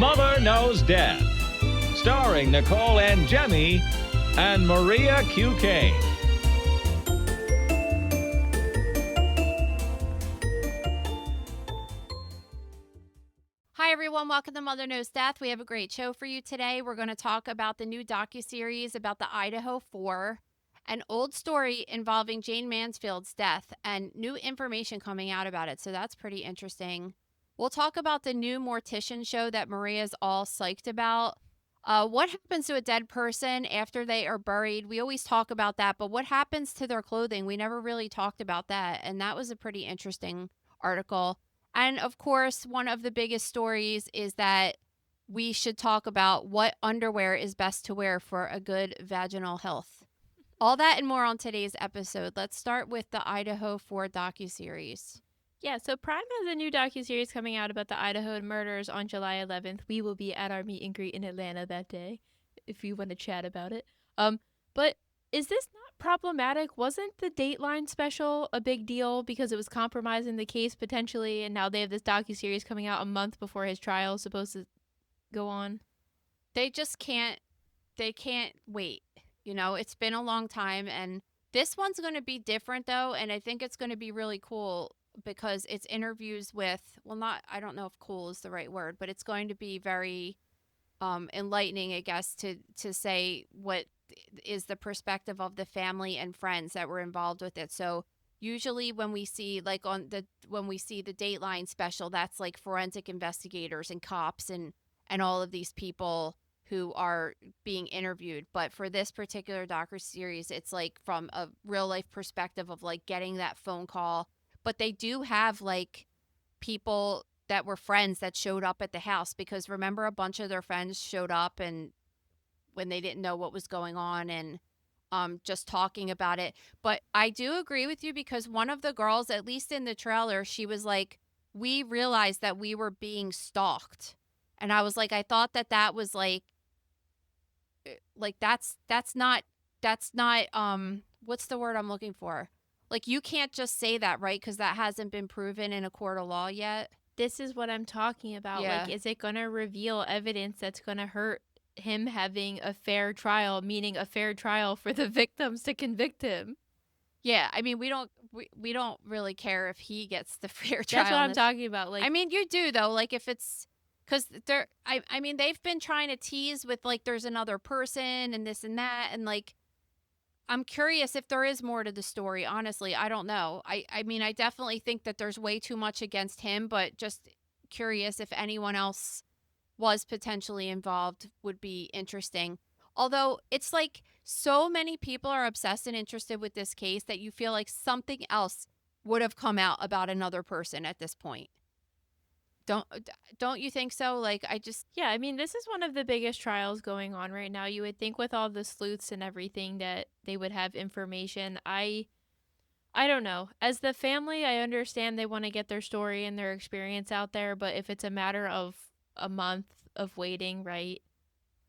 Mother Knows Death, starring Nicole and Jemmy and Maria Q. Kane. Hi, everyone. Welcome to Mother Knows Death. We have a great show for you today. We're going to talk about the new docuseries about the Idaho 4, an old story involving Jayne Mansfield's death, and new information coming out about it. So that's pretty interesting. We'll talk about the new Mortician show that Maria's all psyched about. What happens to a dead person after they are buried? We always talk about that, but what happens to their clothing? We never really talked about that, and that was a pretty interesting article. And of course, one of the biggest stories is that we should talk about what underwear is best to wear for a good vaginal health. All that and more on today's episode. Let's start with the Idaho 4 docuseries. Yeah, so Prime has a new docuseries coming out about the Idaho murders on July 11th. We will be at our meet and greet in Atlanta that day, if you want to chat about it. But is this not problematic? Wasn't the Dateline special a big deal because it was compromising the case potentially, and now they have this docuseries coming out a month before his trial is supposed to go on? They just can't wait. You know, it's been a long time, and this one's going to be different though, and I think it's going to be really cool because it's interviews with, I don't know if cool is the right word, but it's going to be very enlightening, I guess, to say what is the perspective of the family and friends that were involved with it. So usually when we see when we see the Dateline special, that's like forensic investigators and cops and all of these people who are being interviewed. But for this particular docuseries, it's like from a real life perspective of like getting that phone call. But they do have like people that were friends that showed up at the house, because remember, a bunch of their friends showed up and when they didn't know what was going on, and just talking about it. But I do agree with you, because one of the girls, at least in the trailer, she was like, we realized that we were being stalked. And I was like, I thought that was like that's not what's the word I'm looking for? Like, you can't just say that, right? Because that hasn't been proven in a court of law yet. This is what I'm talking about. Yeah. Like, is it going to reveal evidence that's going to hurt him having a fair trial, meaning a fair trial for the victims to convict him? Yeah, I mean, we don't really care if he gets the fair trial. That's what I'm talking about. Like, I mean, you do though. Like, if it's because I mean, they've been trying to tease with like there's another person and this and that, and like, I'm curious if there is more to the story. Honestly, I don't know. I mean, I definitely think that there's way too much against him, but just curious if anyone else was potentially involved would be interesting. Although it's like so many people are obsessed and interested with this case that you feel like something else would have come out about another person at this point. Don't you think so? Like, yeah, I mean, this is one of the biggest trials going on right now. You would think with all the sleuths and everything that they would have information. I don't know. As the family, I understand they want to get their story and their experience out there, but if it's a matter of a month of waiting, right,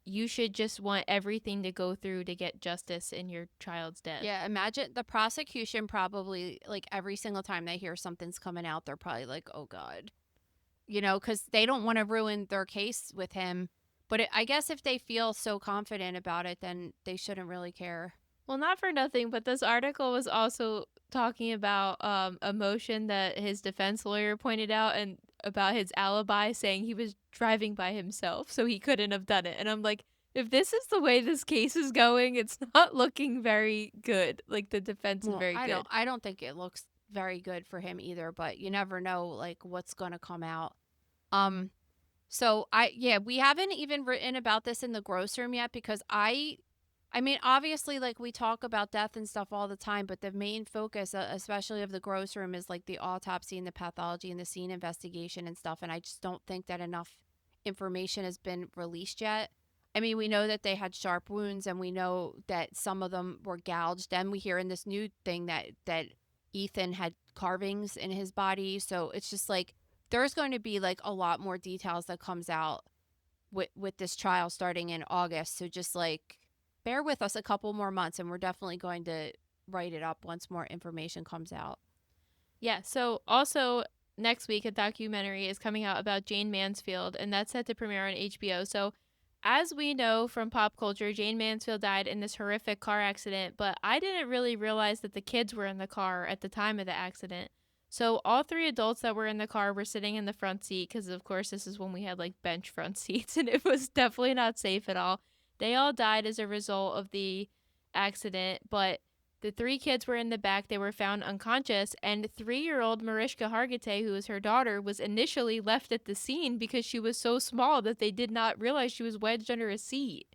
you should just want everything to go through to get justice in your child's death. Yeah, imagine the prosecution probably, like, every single time they hear something's coming out, they're probably like, oh God. You know, because they don't want to ruin their case with him. But I guess if they feel so confident about it, then they shouldn't really care. Well, not for nothing, but this article was also talking about a motion that his defense lawyer pointed out, and about his alibi, saying he was driving by himself, so he couldn't have done it. And I'm like, if this is the way this case is going, it's not looking very good. Like, the defense is very good. I don't think it looks very good for him either, but you never know, like, what's going to come out. So we haven't even written about this in the gross room yet, because I mean, obviously, like, we talk about death and stuff all the time, but the main focus, especially of the gross room, is like the autopsy and the pathology and the scene investigation and stuff. And I just don't think that enough information has been released yet. I mean, we know that they had sharp wounds, and we know that some of them were gouged. Then we hear in this new thing that Ethan had carvings in his body. So it's just like, there's going to be like a lot more details that comes out with this trial starting in August. So just like, bear with us a couple more months, and we're definitely going to write it up once more information comes out. Yeah. So also, next week a documentary is coming out about Jayne Mansfield, and that's set to premiere on HBO. So, as we know from pop culture, Jayne Mansfield died in this horrific car accident, but I didn't really realize that the kids were in the car at the time of the accident. So, all three adults that were in the car were sitting in the front seat because, of course, this is when we had like bench front seats, and it was definitely not safe at all. They all died as a result of the accident, but the three kids were in the back. They were found unconscious, and 3-year-old Mariska Hargitay, who was her daughter, was initially left at the scene because she was so small that they did not realize she was wedged under a seat.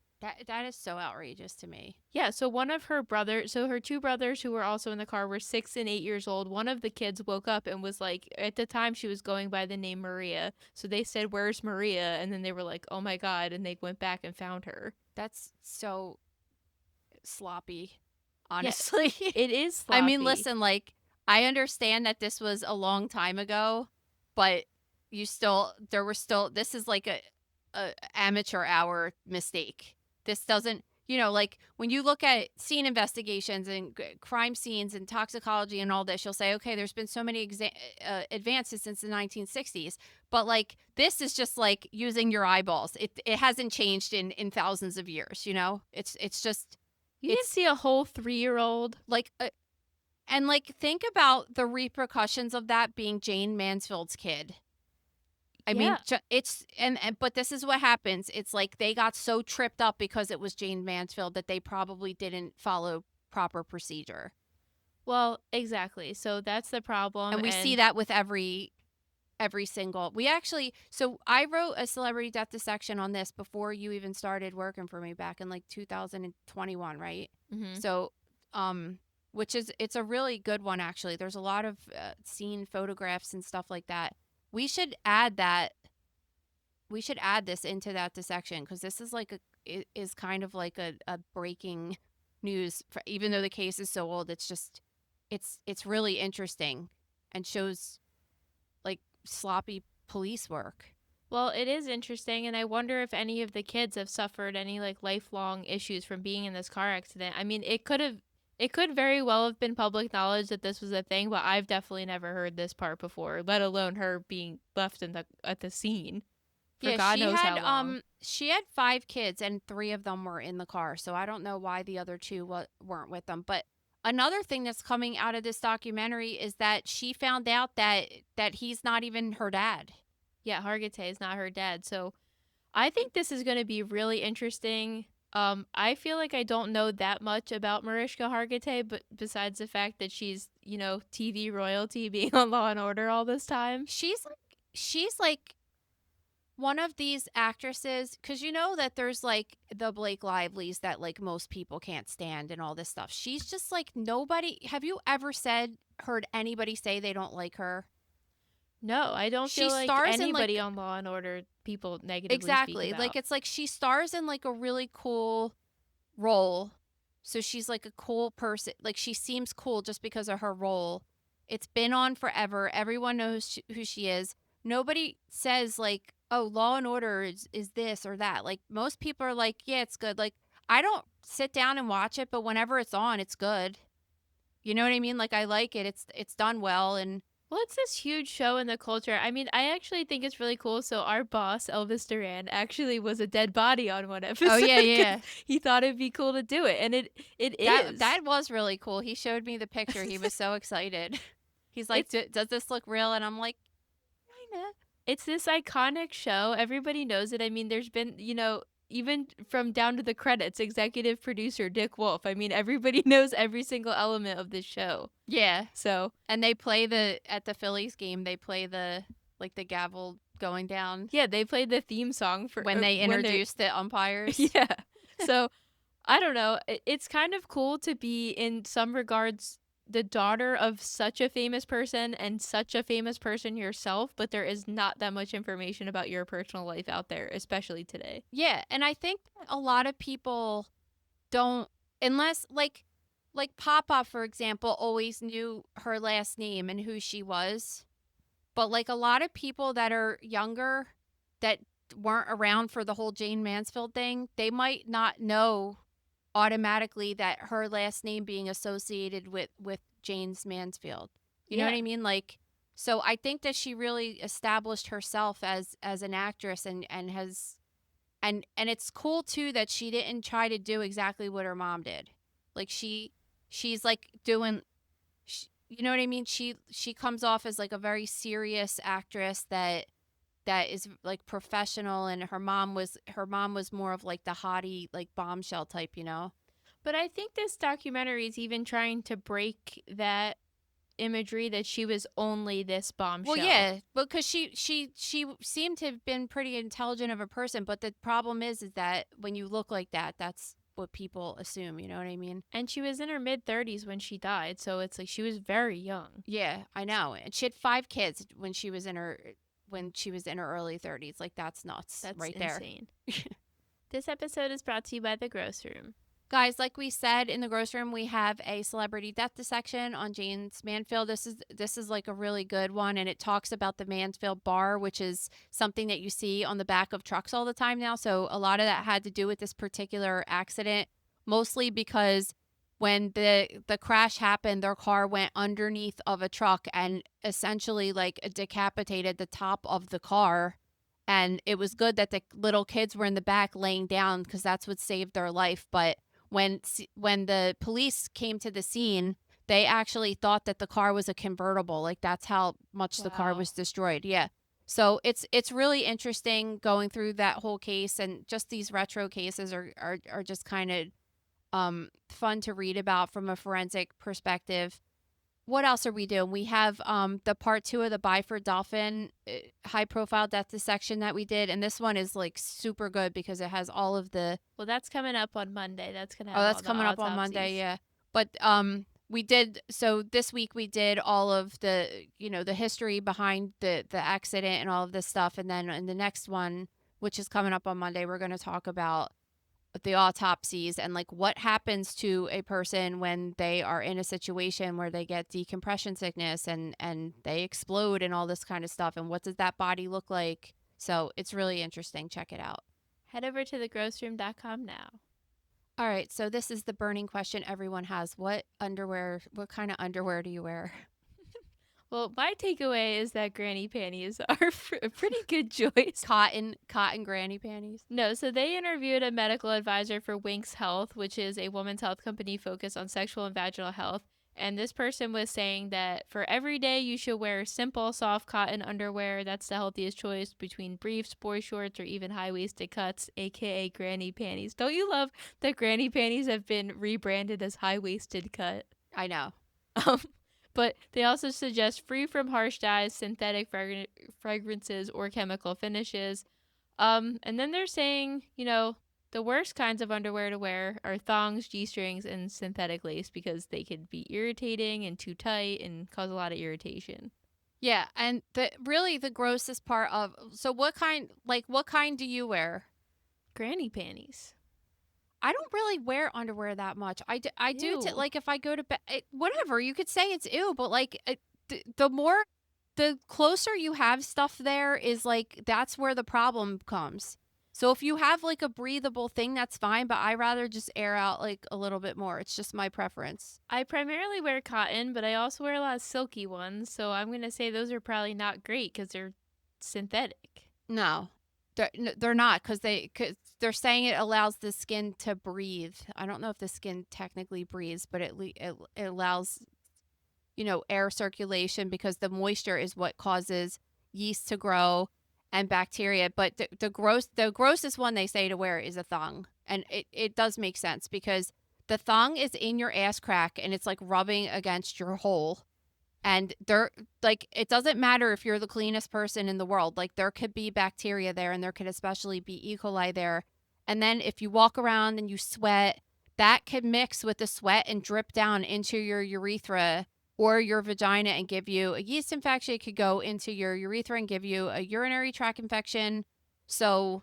That is so outrageous to me. Yeah, so one of her brothers, so her two brothers who were also in the car were 6 and 8 years old. One of the kids woke up and was like, at the time she was going by the name Maria. So they said, "Where's Maria?" And then they were like, "Oh my God." And they went back and found her. That's so sloppy, honestly. Yeah, it is sloppy. I mean, listen, like, I understand that this was a long time ago, but this is like a amateur hour mistake. This doesn't, like when you look at scene investigations and crime scenes and toxicology and all this, you'll say, okay, there's been so many advances since the 1960s, but like this is just like using your eyeballs. It hasn't changed in thousands of years. It's just you didn't see a whole 3-year-old like. And like think about the repercussions of that being Jayne Mansfield's kid. I mean, it's but this is what happens. It's like they got so tripped up because it was Jayne Mansfield that they probably didn't follow proper procedure. Well, exactly. So that's the problem. And we see that with every single. So I wrote a celebrity death dissection on this before you even started working for me back in like 2021, right? Mm-hmm. So, it's a really good one actually. There's a lot of scene photographs and stuff like that. We should add this into that dissection because this is like is kind of like a breaking news. Even though the case is so old, it's just it's really interesting and shows like sloppy police work. Well, it is interesting, and I wonder if any of the kids have suffered any like lifelong issues from being in this car accident. I mean, it could very well have been public knowledge that this was a thing, but I've definitely never heard this part before, let alone her being left at the scene for God knows how long. She had 5 kids, and 3 of them were in the car, so I don't know why the other 2 weren't with them. But another thing that's coming out of this documentary is that she found out that he's not even her dad. Yeah, Hargitay is not her dad. So I think this is going to be really interesting. I feel like I don't know that much about Mariska Hargitay, but besides the fact that she's, TV royalty being on Law and Order all this time. She's like one of these actresses, because that there's like the Blake Lively's that like most people can't stand and all this stuff. She's just like nobody. Have you ever heard anybody say they don't like her? No, I don't feel like anybody on Law and Order people negatively exactly speak about. Like it's like she stars in like a really cool role, so she's like a cool person. Like she seems cool just because of her role. It's been on forever. Everyone knows who she is. Nobody says like, oh, Law and Order is this or that. Like most people are like, yeah, it's good. Like I don't sit down and watch it, but whenever it's on, it's good. You know what I mean? Like I like it. It's done well. And well, it's this huge show in the culture. I mean, I actually think it's really cool. So our boss, Elvis Duran, actually was a dead body on one episode. Oh, yeah. He thought it'd be cool to do it. And it is. That was really cool. He showed me the picture. He was so excited. He's like, does this look real? And I'm like, kinda. It's this iconic show. Everybody knows it. I mean, there's been, even from down to the credits, executive producer Dick Wolf. I mean, everybody knows every single element of this show. Yeah. So, and they play at the Phillies game, they play the gavel going down. Yeah, they played the theme song for when they introduced the umpires. Yeah. So, I don't know. It's kind of cool to be, in some regards, the daughter of such a famous person and such a famous person yourself, but there is not that much information about your personal life out there, especially today. Yeah, and I think a lot of people don't, unless like Papa, for example, always knew her last name and who she was. But like a lot of people that are younger that weren't around for the whole Jayne Mansfield thing, they might not know automatically that her last name being associated with Jayne Mansfield. You know what I mean? Like So I think that she really established herself as an actress and has and it's cool too that she didn't try to do exactly what her mom did. Like she's like doing you know what I mean? She comes off as like a very serious actress that is like professional, and her mom was more of like the haughty like bombshell type, you know. But I think this documentary is even trying to break that imagery that she was only this bombshell. Well, yeah, because she seemed to have been pretty intelligent of a person, but the problem is that when you look like that, that's what people assume, you know what I mean? And she was in her mid-30s when she died, so it's like she was very young. Yeah, I know. And she had 5 kids when she was in her early 30s. Like that's nuts. That's right there. insane. This episode is brought to you by The Gross Room. Guys, like we said, in the gross room, we have a celebrity death dissection on Jayne Mansfield. This is like a really good one, and it talks about the Mansfield bar, which is something that you see on the back of trucks all the time now. So a lot of that had to do with this particular accident, mostly because when the crash happened, their car went underneath of a truck and essentially like decapitated the top of the car. And it was good that the little kids were in the back laying down because that's what saved their life. But when the police came to the scene, they actually thought that the car was a convertible. Like that's how much the car Wow. was destroyed. Yeah. So it's really interesting going through that whole case, and just these retro cases are just kind of fun to read about from a forensic perspective. What else are we doing? We have the part 2 of the Byford Dolphin high profile death dissection that we did, and this one is like super good because it has all of the Well, that's coming up on Monday. That's gonna have that's all the coming up on Monday, autopsies. yeah. But we did, so this week we did all of the, you know, the history behind the accident and all of this stuff, and then in the next one, which is coming up on Monday, we're going to talk about the autopsies and like what happens to a person when they are in a situation where they get decompression sickness and they explode and all this kind of stuff, and what does that body look like. So it's really interesting. Check it out. Head over to thegrossroom.com now. All right, so this is the burning question everyone has. What kind of underwear do you wear? Well, my takeaway is that granny panties are a pretty good choice. Cotton granny panties. No, so they interviewed a medical advisor for Winx Health, which is a women's health company focused on sexual and vaginal health. And this person was saying that for every day you should wear simple, soft cotton underwear. That's the healthiest choice between briefs, boy shorts, or even high-waisted cuts, aka granny panties. Don't you love that granny panties have been rebranded as high-waisted cut? I know. But they also suggest free from harsh dyes, synthetic fragrances, or chemical finishes. And then they're saying, you know, the worst kinds of underwear to wear are thongs, G-strings, and synthetic lace because they could be irritating and too tight and cause a lot of irritation. Yeah, and the grossest part of, so what kind do you wear? Granny panties. I don't really wear underwear that much. I do Ew. like if I go to bed, whatever, you could say it's ew, but like the closer you have stuff there is like that's where the problem comes. So if you have like a breathable thing, that's fine, but I rather just air out like a little bit more. It's just my preference. I primarily wear cotton, but I also wear a lot of silky ones, so I'm going to say those are probably not great because they're synthetic. No. They're not because they're saying it allows the skin to breathe. I don't know if the skin technically breathes, but it allows, you know, air circulation because the moisture is what causes yeast to grow and bacteria. But the grossest one they say to wear is a thong, and it does make sense because the thong is in your ass crack and it's like rubbing against your hole. And they're like, it doesn't matter if you're the cleanest person in the world. Like there could be bacteria there, and there could especially be E. coli there. And then if you walk around and you sweat, that could mix with the sweat and drip down into your urethra or your vagina and give you a yeast infection. It could go into your urethra and give you a urinary tract infection. So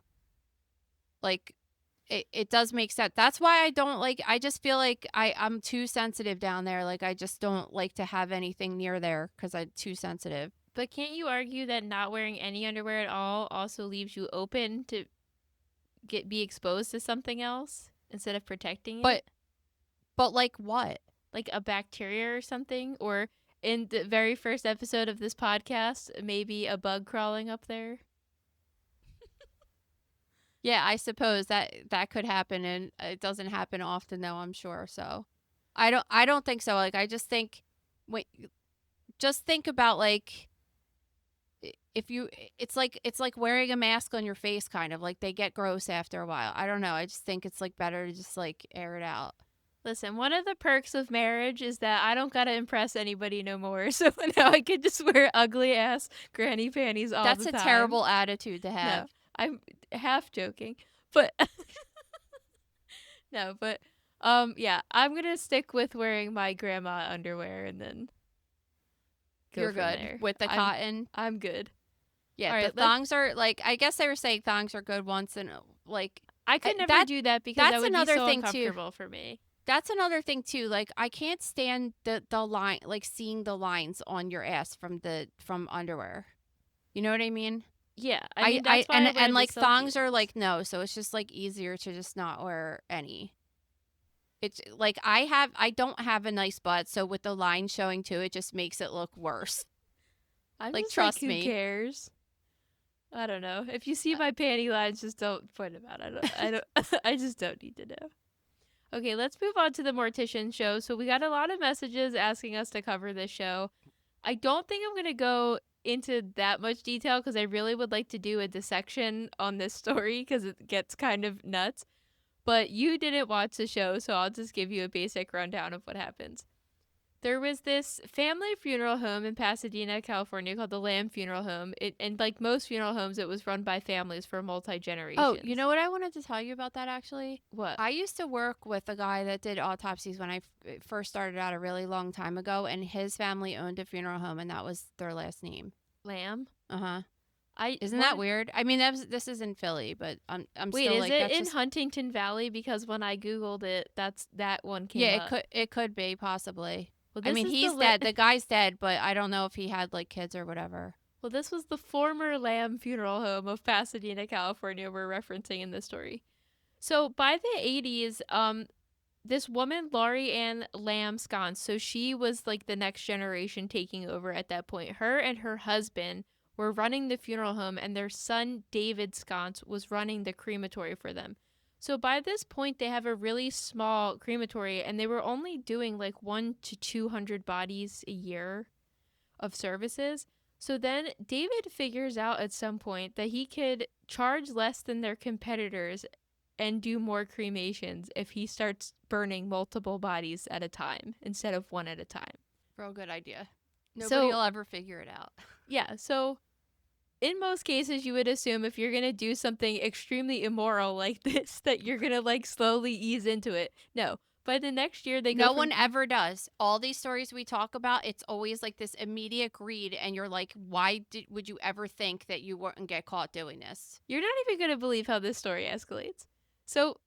like it does make sense. That's why I don't like, I just feel like I'm too sensitive down there. Like I just don't like to have anything near there because I'm too sensitive. But can't you argue that not wearing any underwear at all also leaves you open to be exposed to something else instead of protecting it? But like what? Like a bacteria or something? Or in the very first episode of this podcast, maybe a bug crawling up there. Yeah, I suppose that could happen, and it doesn't happen often though, I'm sure. So I don't think so. Like I just think wait just think about like if you it's like wearing a mask on your face kind of like they get gross after a while. I don't know. I just think it's like better to just like air it out. Listen, one of the perks of marriage is that I don't gotta impress anybody no more. So now I can just wear ugly ass granny panties all That's the a time. terrible attitude to No, have. I'm half joking, but no, but yeah, I'm gonna stick with wearing my grandma underwear and then go You're from good there. with the cotton. I'm good. Yeah, All right, the thongs are like I guess they were saying thongs are good once and like I could never that do that because that that's would be another so thing too. uncomfortable for me. That's another thing too. Like I can't stand the line like seeing the lines on your ass from underwear. You know what I mean? Yeah, I mean that's why I wear and the like silky thongs are ones. like no, so it's just like easier to just not wear any. It's like I don't have a nice butt, so with the line showing too, it just makes it look worse. I'm Like just like, trust who me. cares? I don't know. If you see my panty lines, just don't point them out. I don't. I just don't need to know. Okay, let's move on to the Mortician show. So we got a lot of messages asking us to cover this show. I don't think I'm gonna go into that much detail because I really would like to do a dissection on this story because it gets kind of nuts. But you didn't watch the show, so I'll just give you a basic rundown of what happens. There was this family funeral home in Pasadena, California called the Lamb Funeral Home. And like most funeral homes, it was run by families for multi-generations. Oh, you know what I wanted to tell you about that actually? What? I used to work with a guy that did autopsies when I first started out a really long time ago, and his family owned a funeral home, and that was their last name. Lamb? Uh-huh. Isn't What? that weird? I mean, this is in Philly, but I'm Wait, still is like it that's in just Huntington Valley? Because when I Googled it, that one came yeah, up. it could be possibly. Well, I this mean, is he's dead. The guy's dead, but I don't know if he had like kids or whatever. Well, this was the former Lamb Funeral Home of Pasadena, California we're referencing in this story. So by the 80s, this woman, Laurie Ann Lamb Sconce, so she was like the next generation taking over at that point. Her and her husband were running the funeral home, and their son, David Sconce, was running the crematory for them. So by this point, they have a really small crematory, and they were only doing like 100 to 200 bodies a year of services. So then David figures out at some point that he could charge less than their competitors and do more cremations if he starts burning multiple bodies at a time instead of one at a time. Real good idea. Nobody So- will ever figure it out. Yeah, so in most cases you would assume if you're going to do something extremely immoral like this that you're going to like slowly ease into it. No. By the next year they go No from- one ever does. All these stories we talk about, it's always like this immediate greed, and you're like, why would you ever think that you wouldn't get caught doing this? You're not even going to believe how this story escalates. So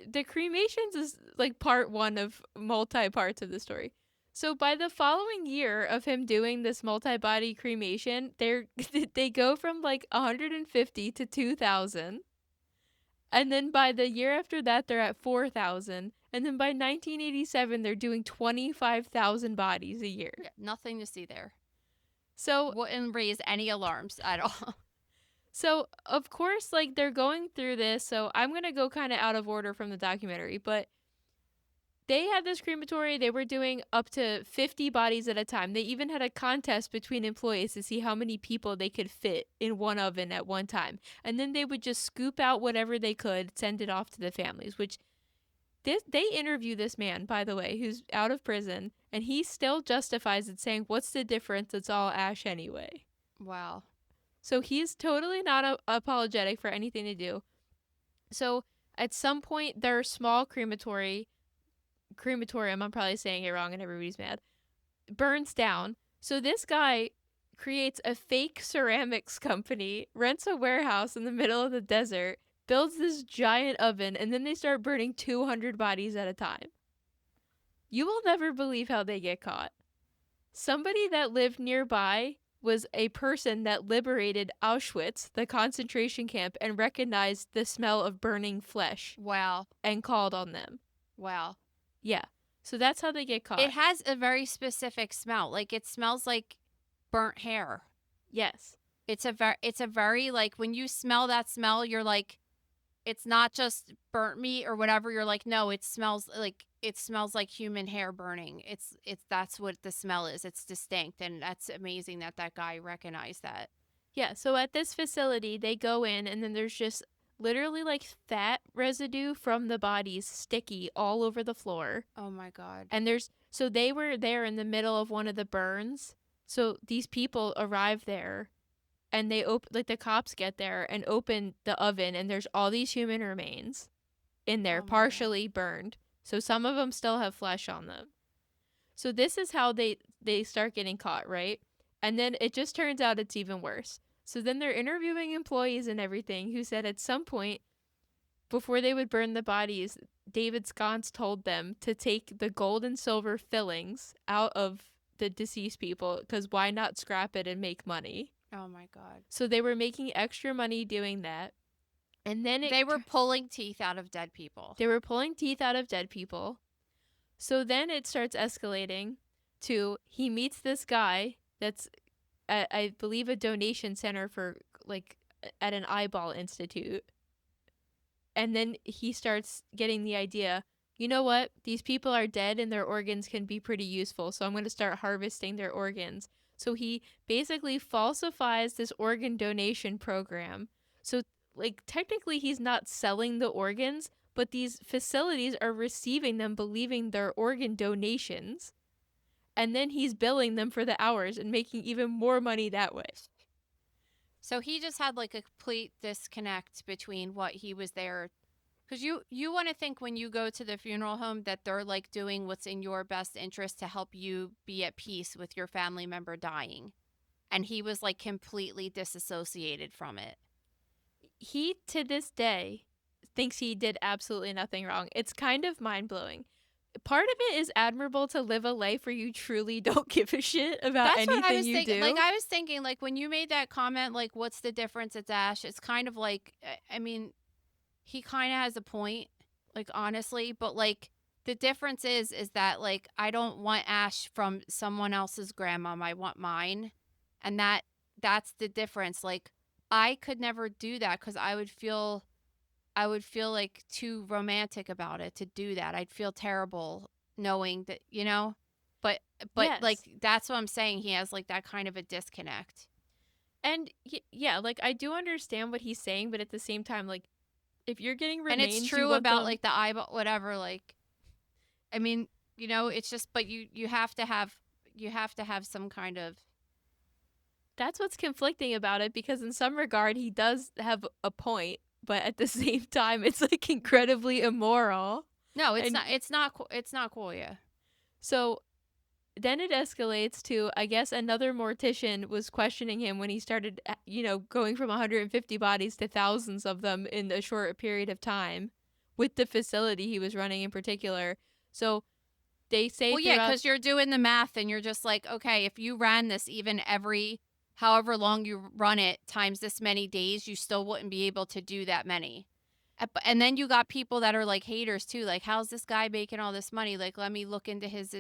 the cremations is like part one of multi-parts of the story. So by the following year of him doing this multi-body cremation, they go from like 150 to 2,000. And then by the year after that, they're at 4,000. And then by 1987, they're doing 25,000 bodies a year. Yeah, nothing to see there. So Wouldn't raise any alarms at all. So, of course, like, they're going through this, so I'm going to go kind of out of order from the documentary, but they had this crematory, they were doing up to 50 bodies at a time. They even had a contest between employees to see how many people they could fit in one oven at one time. And then they would just scoop out whatever they could, send it off to the families, which they interview this man, by the way, who's out of prison, and he still justifies it, saying, what's the difference? It's all ash anyway. Wow. So he's totally not apologetic for anything to do. So at some point, their small crematorium, I'm probably saying it wrong and everybody's mad, burns down. So this guy creates a fake ceramics company, rents a warehouse in the middle of the desert, builds this giant oven, and then they start burning 200 bodies at a time. You will never believe how they get caught. Somebody that lived nearby was a person that liberated Auschwitz, the concentration camp, and recognized the smell of burning flesh Wow. and called on them. Wow. Yeah. So that's how they get caught. It has a very specific smell. Like it smells like burnt hair. Yes. It's a very like when you smell that smell, you're like, it's not just burnt meat or whatever. You're like, no, it smells like human hair burning. It's that's what the smell is. It's distinct, and that's amazing that that guy recognized that. Yeah, so at this facility, they go in and then there's just literally like fat residue from the bodies sticky all over the floor. Oh my god. And so they were there in the middle of one of the burns. So these people arrive there and they the cops get there and open the oven and there's all these human remains in there, Oh my God. partially burned. So some of them still have flesh on them. So this is how they start getting caught, right? And then it just turns out it's even worse. So then they're interviewing employees and everything who said at some point before they would burn the bodies, David Sconce told them to take the gold and silver fillings out of the deceased people because why not scrap it and make money? Oh my god. So they were making extra money doing that. And then They were pulling teeth out of dead people. They were pulling teeth out of dead people. So then it starts escalating to he meets this guy that's at, I believe, a donation center for like at an eyeball institute. And then he starts getting the idea, you know what? These people are dead and their organs can be pretty useful. So I'm going to start harvesting their organs. So he basically falsifies this organ donation program. So like technically he's not selling the organs, but these facilities are receiving them believing they're organ donations. And then he's billing them for the hours and making even more money that way. So he just had like a complete disconnect between what he was there. Because you want to think when you go to the funeral home that they're like doing what's in your best interest to help you be at peace with your family member dying. And he was like completely disassociated from it. He, to this day, thinks he did absolutely nothing wrong. It's kind of mind-blowing. Part of it is admirable to live a life where you truly don't give a shit about anything what I was you thinking. do. Like I was thinking, like when you made that comment, like what's the difference? It's Ash. It's kind of like, I mean, he kind of has a point, like honestly, but like the difference is that like I don't want Ash from someone else's grandmom. I want mine, and that's the difference. Like I could never do that because I would feel like too romantic about it to do that. I'd feel terrible knowing that, you know, but Yes. like that's what I'm saying. He has like that kind of a disconnect. And yeah, like I do understand what he's saying, but at the same time, like if you're getting remains, And it's you true want about them- like the eyeball, whatever. Like, I mean, you know, it's just, but you have to have some kind of. That's what's conflicting about it because in some regard he does have a point, but at the same time it's like incredibly immoral. No, it's And- not. It's not. It's not cool. Yeah. So then it escalates to, I guess, another mortician was questioning him when he started, going from 150 bodies to thousands of them in a short period of time with the facility he was running in particular. So they say, Well, yeah, because you're doing the math and you're just like, okay, if you ran this even every however long you run it times this many days, you still wouldn't be able to do that many. And then you got people that are like haters too. Like, how's this guy making all this money? Like, let me look into his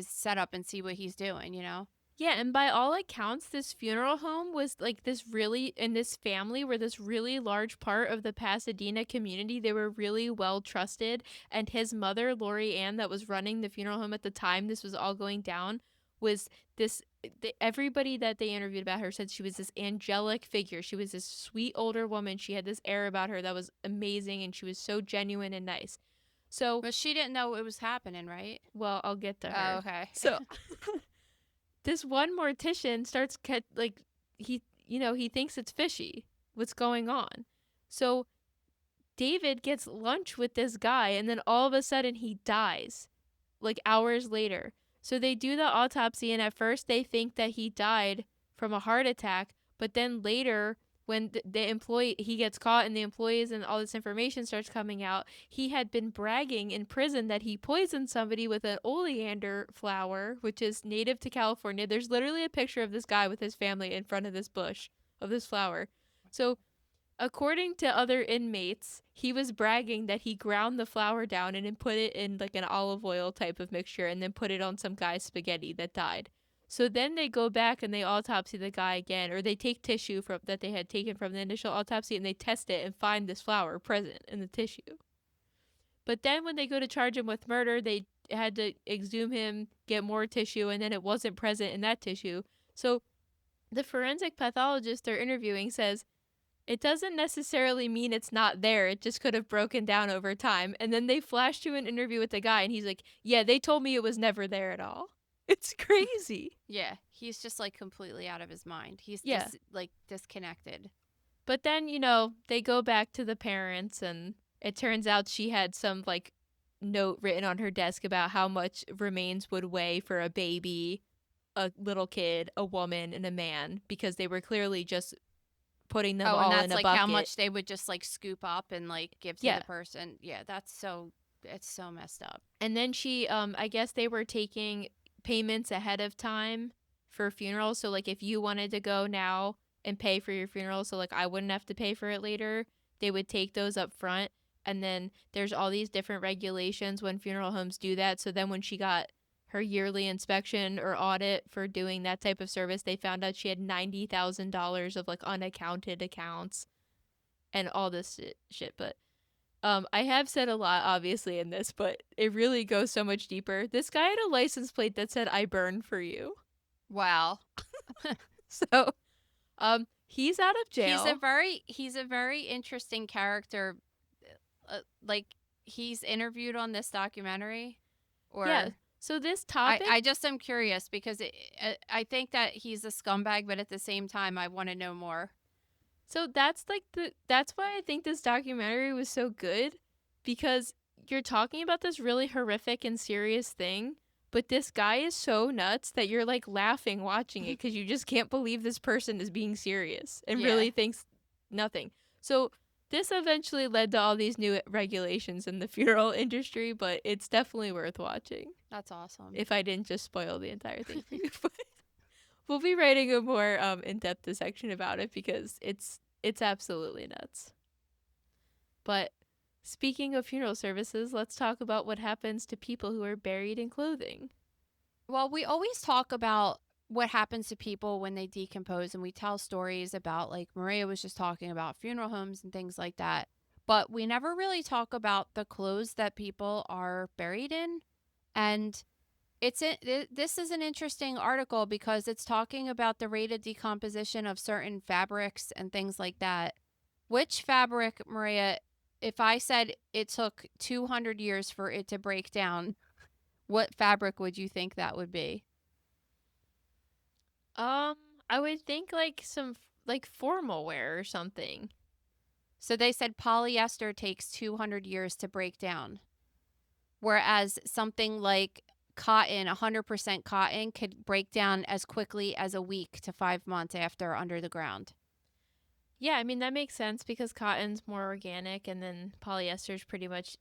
setup and see what he's doing, you know? Yeah, and by all accounts, this funeral home was like this family were this really large part of the Pasadena community. They were really well trusted. And his mother, Lori Ann, that was running the funeral home at the time this was all going down, was everybody that they interviewed about her said she was this angelic figure. She was this sweet older woman. She had this air about her that was amazing, and she was so genuine and nice. So, But she didn't know it was happening, right? well, I'll get to her. Oh, okay. So this one mortician starts he thinks it's fishy what's going on. So David gets lunch with this guy and then all of a sudden he dies like hours later. So they do the autopsy and at first they think that he died from a heart attack, but then later when the employee, he gets caught and the employees and all this information starts coming out, he had been bragging in prison that he poisoned somebody with an oleander flower, which is native to California. There's literally a picture of this guy with his family in front of this bush of this flower. So According to other inmates, he was bragging that he ground the flour down and then put it in like an olive oil type of mixture and then put it on some guy's spaghetti that died. So then they go back and they autopsy the guy again, or they take tissue from that they had taken from the initial autopsy and they test it and find this flour present in the tissue. But then when they go to charge him with murder, they had to exhume him, get more tissue, and then it wasn't present in that tissue. So the forensic pathologist they're interviewing says, it doesn't necessarily mean it's not there. It just could have broken down over time. And then they flash to an interview with the guy, and he's like, yeah, they told me it was never there at all. It's crazy. Yeah, he's just like completely out of his mind. He's Yeah. like disconnected. But then, they go back to the parents, and it turns out she had some, like, note written on her desk about how much remains would weigh for a baby, a little kid, a woman, and a man, because they were clearly just putting them Oh, all and in that's a like bucket. how much they would just like scoop up and like give to Yeah. the person. Yeah, it's so messed up. And then she, I guess they were taking payments ahead of time for funerals. So, like, if you wanted to go now and pay for your funeral, so, like, I wouldn't have to pay for it later, they would take those up front. And then there's all these different regulations when funeral homes do that. So then when she got her yearly inspection or audit for doing that type of service, they found out she had $90,000 of, like, unaccounted accounts and all this shit. But I have said a lot, obviously, in this, but it really goes so much deeper. This guy had a license plate that said, I burn for you. Wow. So, he's out of jail. He's a very interesting character. Like, he's interviewed on this documentary, or Yeah. So this topic, I just am curious because I think that he's a scumbag, but at the same time, I want to know more. so that's why I think this documentary was so good, because you're talking about this really horrific and serious thing, but this guy is so nuts that you're like laughing watching it because you just can't believe this person is being serious and Yeah. really thinks nothing. So this eventually led to all these new regulations in the funeral industry, but it's definitely worth watching. That's awesome. If I didn't just spoil the entire thing for you. But we'll be writing a more in-depth section about it because it's absolutely nuts. But speaking of funeral services, let's talk about what happens to people who are buried in clothing. Well, we always talk about what happens to people when they decompose, and we tell stories about, like Maria was just talking about, funeral homes and things like that. But we never really talk about the clothes that people are buried in. And this is an interesting article because it's talking about the rate of decomposition of certain fabrics and things like that. Which fabric, Maria, if I said it took 200 years for it to break down, what fabric would you think that would be? I would think like some like formal wear or something. So they said polyester takes 200 years to break down, whereas something like cotton, 100% cotton, could break down as quickly as a week to 5 months after under the ground. Yeah, I mean, that makes sense because cotton's more organic, and then polyester's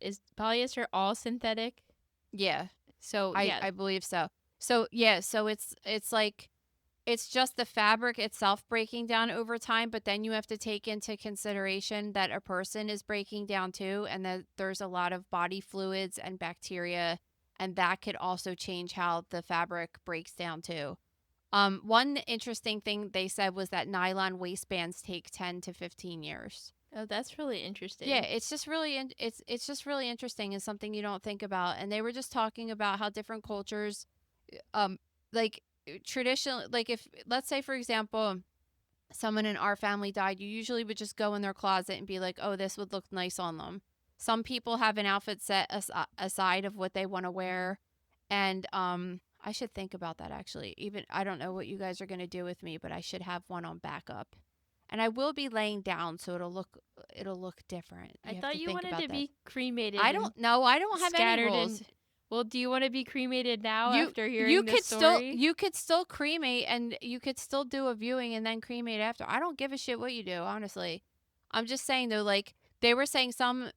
is polyester all synthetic? Yeah. So, I believe so. So, yeah, so it's like it's just the fabric itself breaking down over time, but then you have to take into consideration that a person is breaking down too, and that there's a lot of body fluids and bacteria, and that could also change how the fabric breaks down too. One interesting thing they said was that nylon waistbands take 10 to 15 years. Oh, that's really interesting. Yeah, it's just really it's just really interesting and something you don't think about. And they were just talking about how different cultures, like traditional, like if let's say for example, someone in our family died, you usually would just go in their closet and be like, oh, this would look nice on them. Some people have an outfit set aside of what they want to wear, and I should think about that actually. Even I don't know what you guys are gonna do with me, but I should have one on backup. And I will be laying down, so it'll look different. I thought you wanted to be cremated. I don't know. I don't have any rules. Well, do you want to be cremated now after hearing you this could story? you could still cremate, and you could still do a viewing and then cremate after. I don't give a shit what you do, honestly. I'm just saying though, like they were saying some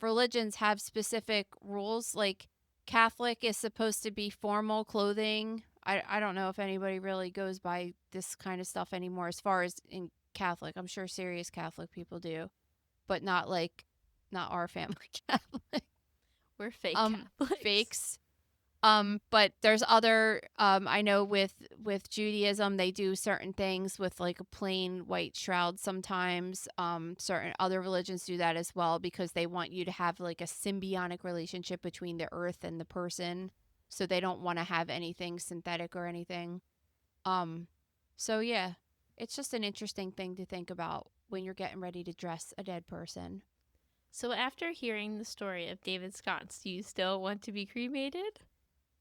religions have specific rules. Like Catholic is supposed to be formal clothing. I don't know if anybody really goes by this kind of stuff anymore as far as in Catholic. I'm sure serious Catholic people do, but not our family Catholic. We're fake Catholics. Fakes. But there's other, I know with Judaism, they do certain things with like a plain white shroud sometimes. Certain other religions do that as well because they want you to have like a symbiotic relationship between the earth and the person. So they don't want to have anything synthetic or anything. So yeah, it's just an interesting thing to think about when you're getting ready to dress a dead person. So after hearing the story of David Sconce, do you still want to be cremated?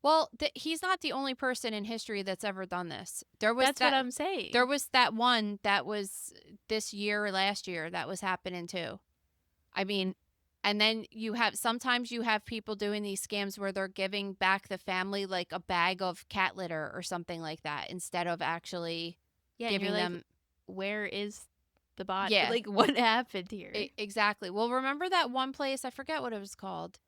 Well, he's not the only person in history that's ever done this. That's what I'm saying. There was that one that was this year or last year that was happening too. I mean, and then sometimes you have people doing these scams where they're giving back the family like a bag of cat litter or something like that instead of actually giving them. Where is the body? Yeah. Like, what happened here? Exactly. Well, remember that one place? I forget what it was called.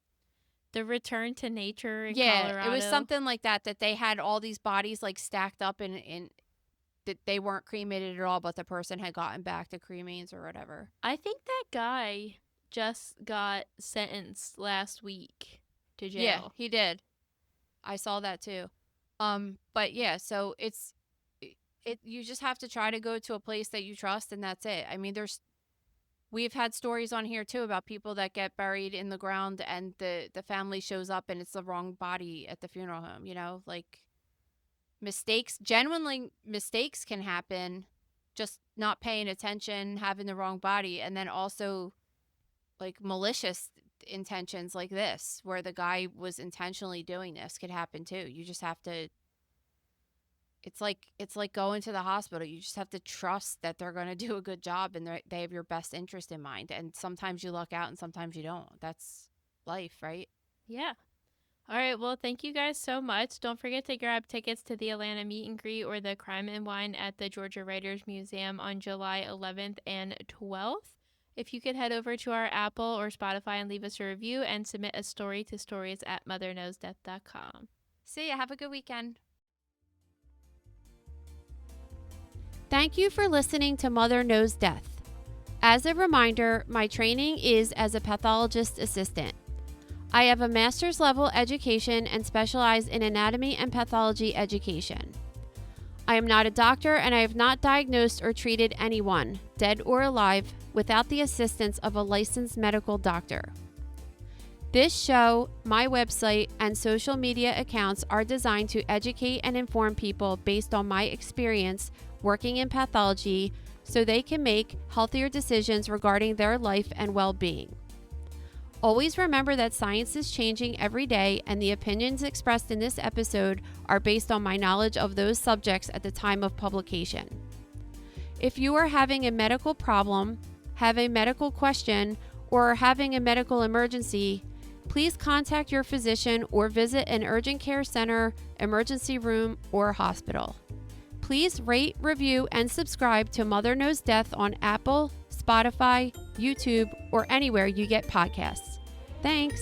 The Return to Nature in Colorado. Colorado. It was something like that they had all these bodies like stacked up in that they weren't cremated at all, but the person had gotten back to cremains or whatever. I think that guy just got sentenced last week to jail. Yeah, he did. I saw that too. But yeah, so you just have to try to go to a place that you trust, and that's it. I mean, we've had stories on here too about people that get buried in the ground and the family shows up and it's the wrong body at the funeral home, like genuinely mistakes can happen, just not paying attention, having the wrong body, and then also like malicious intentions like this where the guy was intentionally doing this could happen too. You just have to It's like going to the hospital. You just have to trust that they're going to do a good job and they have your best interest in mind. And sometimes you luck out and sometimes you don't. That's life, right? Yeah. All right. Well, thank you guys so much. Don't forget to grab tickets to the Atlanta meet and greet or the Crime and Wine at the Georgia Writers Museum on July 11th and 12th. If you could head over to our Apple or Spotify and leave us a review and submit a story to stories@motherknowsdeath.com. See ya. Have a good weekend. Thank you for listening to Mother Knows Death. As a reminder, my training is as a pathologist assistant. I have a master's level education and specialize in anatomy and pathology education. I am not a doctor and I have not diagnosed or treated anyone, dead or alive, without the assistance of a licensed medical doctor. This show, my website, and social media accounts are designed to educate and inform people based on my experience working in pathology so they can make healthier decisions regarding their life and well-being. Always remember that science is changing every day and the opinions expressed in this episode are based on my knowledge of those subjects at the time of publication. If you are having a medical problem, have a medical question, or are having a medical emergency, please contact your physician or visit an urgent care center, emergency room, or hospital. Please rate, review, and subscribe to Mother Knows Death on Apple, Spotify, YouTube, or anywhere you get podcasts. Thanks.